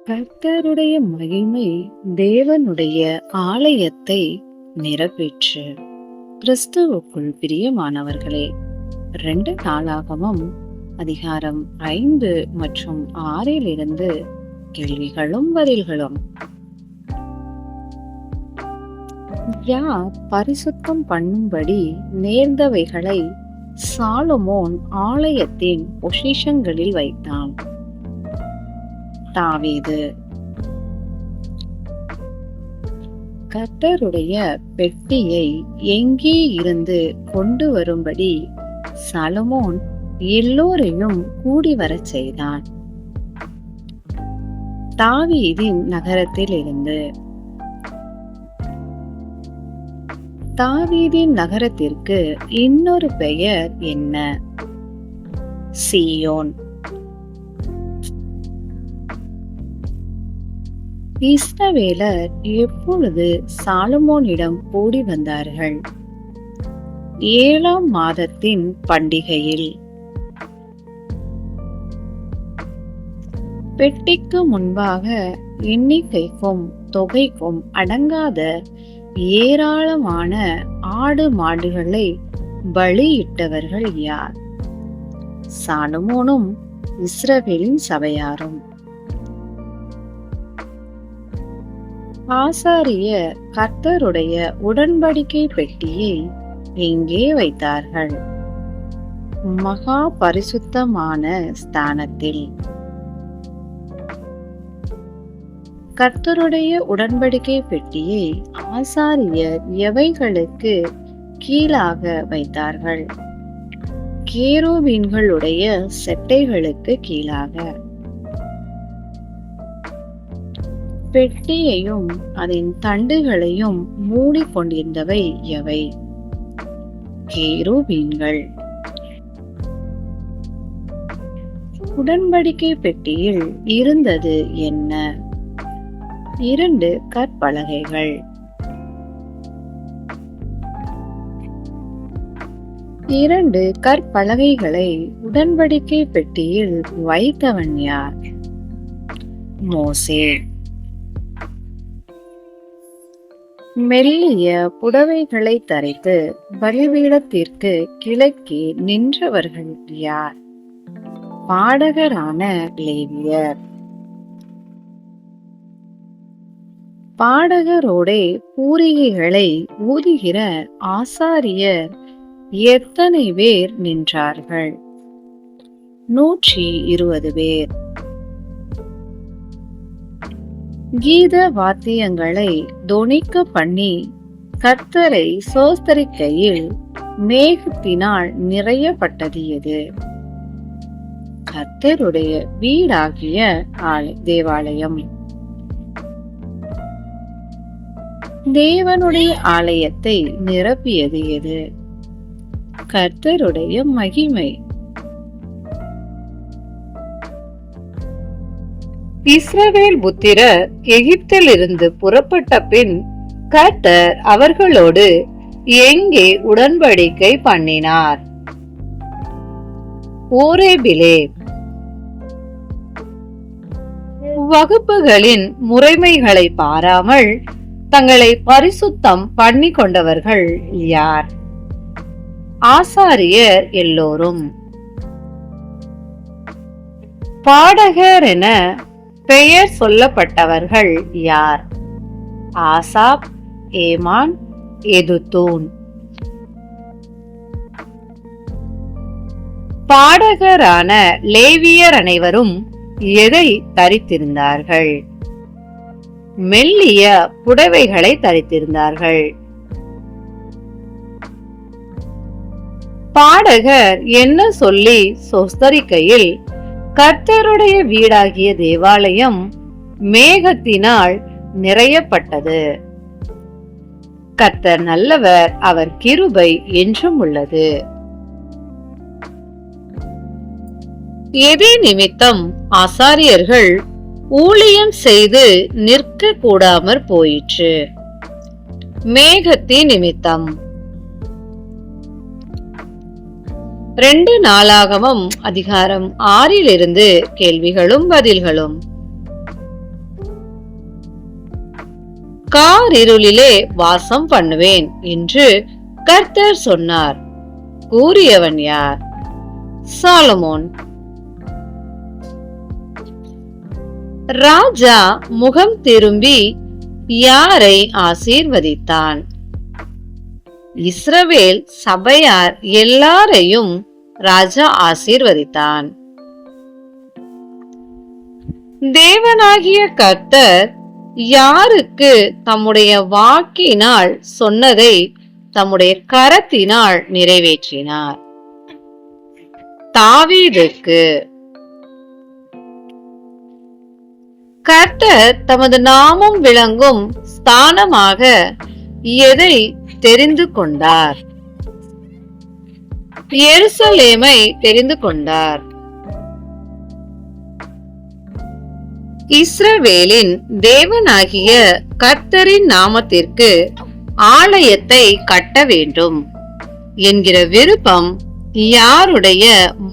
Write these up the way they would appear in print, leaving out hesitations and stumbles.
கர்த்தருடைய மகிமை தேவனுடைய ஆலயத்தை நிரப்பிற்று. கிறிஸ்துவுக்குள் பிரியமானவர்களே, 2 நாளாகமம் அதிகாரம் 5 மற்றும் 6 கேள்விகளும் பதில்களும். யார் பரிசுத்தம் பண்ணும்படி நேர்ந்தவைகளை சாலமோன் ஆலயத்தின் பொசிஷன்களில் வைத்தான்? தாவீது. கர்த்தருடைய பெட்டியை எங்கே இருந்து கொண்டு வரும்படி சாலமோன் எல்லோரையும் கூடி வரச் செய்தான்? தாவீதின் நகரத்தில் இருந்து. தாவீதின் நகரத்திற்கு இன்னொரு பெயர் என்ன? சீயோன். இஸ்ரவேலர் எப்பொழுது சாலமோனிடம் கூடி வந்தார்கள்? 7ஆம் மாதத்தின் பண்டிகையில். பெட்டிக்கு முன்பாக எண்ணிக்கைக்கும் தொகைக்கும் அடங்காத ஏராளமான ஆடு மாடுகளை பலியிட்டவர்கள் யார்? சாலமோனும் இஸ்ரவேலின் சபையாரும். ஆசாரியர் கர்த்தருடைய உடன்படிக்கை பெட்டியை எங்கே வைத்தார்கள்? மகா பரிசுத்தமான ஸ்தானத்தில். கர்த்தருடைய உடன்படிக்கை பெட்டியை ஆசாரியர் எவைகளுக்கு கீழாக வைத்தார்கள்? கேருபீன்களுடைய செட்டைகளுக்கு கீழாக. பெட்டியையும் அதன் தண்டுகளையும் மூடிக்கொண்டிருந்தவை எவை? கேருபீன்கள். உடன்படிக்கை பெட்டியில் இருந்தது என்ன? 2 கற்பலகைகள். 2 கற்பலகைகளை உடன்படிக்கை பெட்டியில் வைத்தவன் யார்? மோசே. மெல்லிய புடவைகளை தரித்து பலிபீடத்திற்கு கிழக்கே நின்றவர்கள் யார்? பாடகரான லேவியர். பாடகரோடே பூரிகைகளை ஊதுகிற ஆசாரியர் எத்தனை பேர் நின்றார்கள்? 120 பேர். கீத வாத்தியங்களை தொனிக்க பண்ணி கர்த்தரை சோஸ்தரிக்கையில் மேகத்தினால் நிறையப்பட்டது எது? கர்த்தருடைய வீடாகிய தேவாலயம். தேவனுடைய ஆலயத்தை நிரப்பியது எது? கர்த்தருடைய மகிமை. இஸ்ரவேல் புத்திரர் எகிப்திலிருந்து புறப்பட்ட பின் கர்த்தர் அவர்களோடு எங்கே உடன்படிக்கை பண்ணினார்? ஓரேபிலே. வகுப்புகளின் முறைமைகளை பாராமல் தங்களை பரிசுத்தம் பண்ணி கொண்டவர்கள் யார்? ஆசாரியர் எல்லோரும். பாடகர் என பெயர் சொல்லப்பட்டவர்கள் யார்? ஆசாப், ஏமான், எதுத்தூன். பாடகரான லேவியர் அனைவரும் எதை தரித்திருந்தார்கள்? மெல்லிய புடவைகளை தரித்திருந்தார்கள். பாடகர் என்ன சொல்லி சொஸ்தரிக்கையில் கர்த்தருடைய வீடாகிய தேவாலயம் மேகத்தினால் நிறையப்பட்டது. கர்த்தர் நல்லவர், அவர் கிருபை என்றும் உள்ளது. எதே நிமித்தம் ஆசாரியர்கள் ஊழியம் செய்து நிற்க கூடாமற் போயிற்று? மேகத்தின் நிமித்தம். 2 நாளாகமம் அதிகாரம் 6 கேள்விகளும் பதில்களும். காரிருளிலே வாசம் பண்ணுவேன் என்று கர்த்தர் சொன்னார். கூறியவன் யார்? சாலமோன். ராஜா முகம் திரும்பி யாரை ஆசீர்வதித்தான்? இஸ்ரவேல் சபையார் எல்லாரையும் ராஜா ஆசீர்வதித்தான். தேவனாகிய கர்த்தர் யாருக்கு தம்முடைய வாக்கினால் சொன்னதை தம்முடைய கரத்தினால் நிறைவேற்றினார்? தாவீதுக்கு. கர்த்தர் தமது நாமம் விளங்கும் ஸ்தானமாக எதை தெரிந்து கொண்டார்? எருசலேமை தெரிந்து கொண்டார். இஸ்ரவேலின் தேவனாகிய கர்த்தரின் நாமத்திற்கு ஆலயத்தை கட்ட வேண்டும் என்கிற விருப்பம் யாருடைய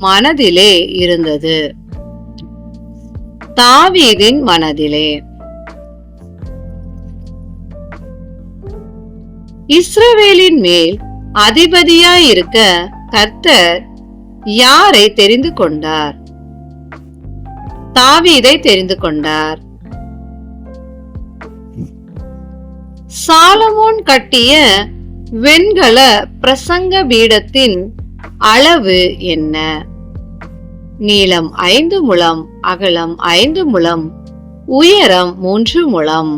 மனதிலே இருந்தது? தாவீதின் மனதிலே. இஸ்ரவேலின் மேல் அதிபதியாயிருக்க கர்த்தர் யாரை தெரிந்து கொண்டார்? தாவீதை தெரிந்து கொண்டார். சாலமோன் கட்டிய வெண்கல பிரசங்க பீடத்தின் அளவு என்ன? நீளம் 5 முழம், அகலம் 5 முழம், உயரம் 3 முழம்.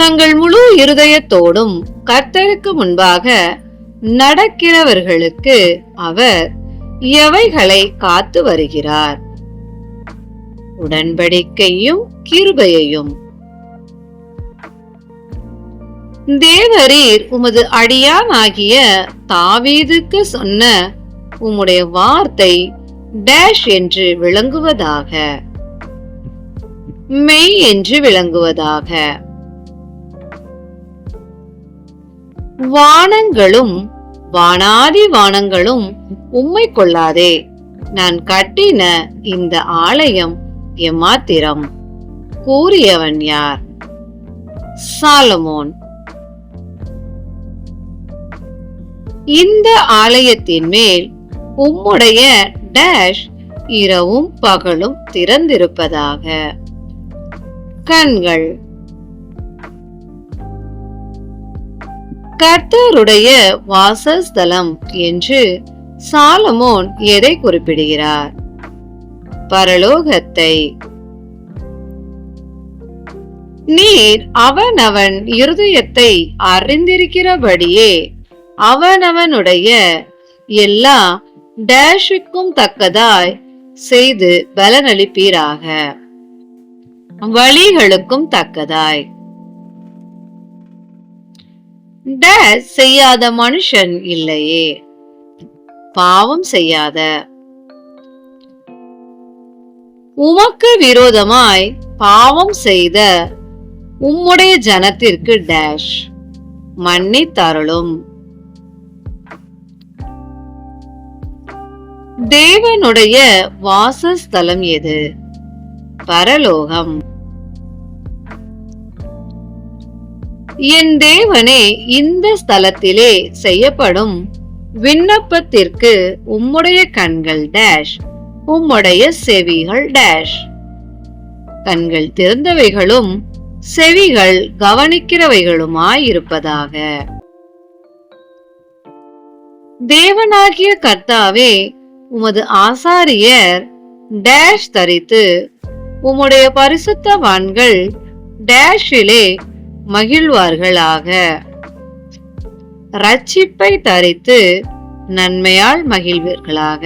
தங்கள் முழு இருதயத்தோடும் கர்த்தருக்கு முன்பாக நடக்கிறவர்களுக்கு அவர் எவைகளை காத்து வருகிறார்? உடன்படிக்கையும் கிருபையையும். தேவரீர் உமது அடியானாகிய தாவீதுக்கு சொன்ன உம்முடைய வார்த்தை டேஷ் என்று விளங்குவதாக, மெய் என்று விளங்குவதாக. வானங்களும் வானாதி வானங்களும் உம்மை கொள்ளாதே. நான் கட்டின இந்த ஆலயம் எம்மாத்திரம்? கூறியவன் யார்? சாலமோன். இந்த ஆலயத்தின் மேல் உம்முடைய டேஷ் இரவும் பகலும் திறந்திருப்பதாக. கண்கள். கர்த்தருடைய வாசஸ்தலம் என்று சாலமோன் எதை குறிப்பிடுகிறார்? பரலோகத்தை. நீர் அவனவன் இருதயத்தை அறிந்திருக்கிறபடியே அவனவனுடைய எல்லா டேஷுக்கும் தக்கதாய் செய்து பலனளிப்பீராக, வழிகளுக்கும் தக்கதாய். டேஷ் செய்யாத மனுஷன் இல்லையே, பாவம் செய்யாத. உமக்கு விரோதமாய் பாவம் செய்த உம்முடைய ஜனத்திற்கு டேஷ் மன்னித்தருளும். தேவனுடைய வாசஸ்தலம் எது? பரலோகம். என் தேவனே, இந்த ஸ்தலத்திலே செய்யப்படும் விண்ணப்பத்திற்கு உம்முடைய கண்கள் டேஷ், உம்முடைய செவிகள் டேஷ். கண்கள் திறந்தவைகளும் செவிகள் கவனிக்கிறவைகளுமாயிருப்பதாக. தேவனாகிய கர்த்தாவே, உமது ஆசாரியர் டேஷ் தரித்து உம்முடைய பரிசுத்தவான்கள் டேஷிலே மகிழ்வார்களாக. ரட்சிப்பை தரித்து நன்மையால் மகிழ்வீர்களாக.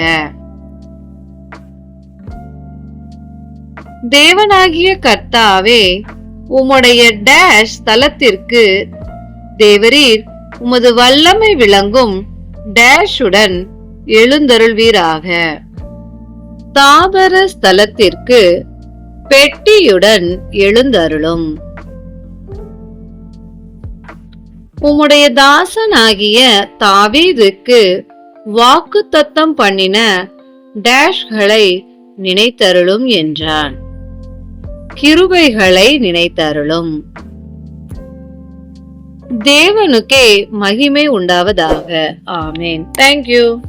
தேவனாகிய கர்த்தாவே, உம்முடைய டேஷ் தலத்திற்கு தேவரீர் உமது வல்லமை விளங்கும் டேஷுடன் எழுந்தருள்வீராக. தாபர ஸ்தலத்திற்கு பெட்டியுடன் எழுந்தருளும். உம்முடைய தாசனாகிய தாவீதுக்கு வாக்குத்தத்தம் பண்ணின டேஷ்களை நினைத்தருளும் என்றான். கிருபைகளை நினைத்தருளும். தேவனுக்கே மகிமை உண்டாவதாக. ஆமேன். தேங்க்யூ.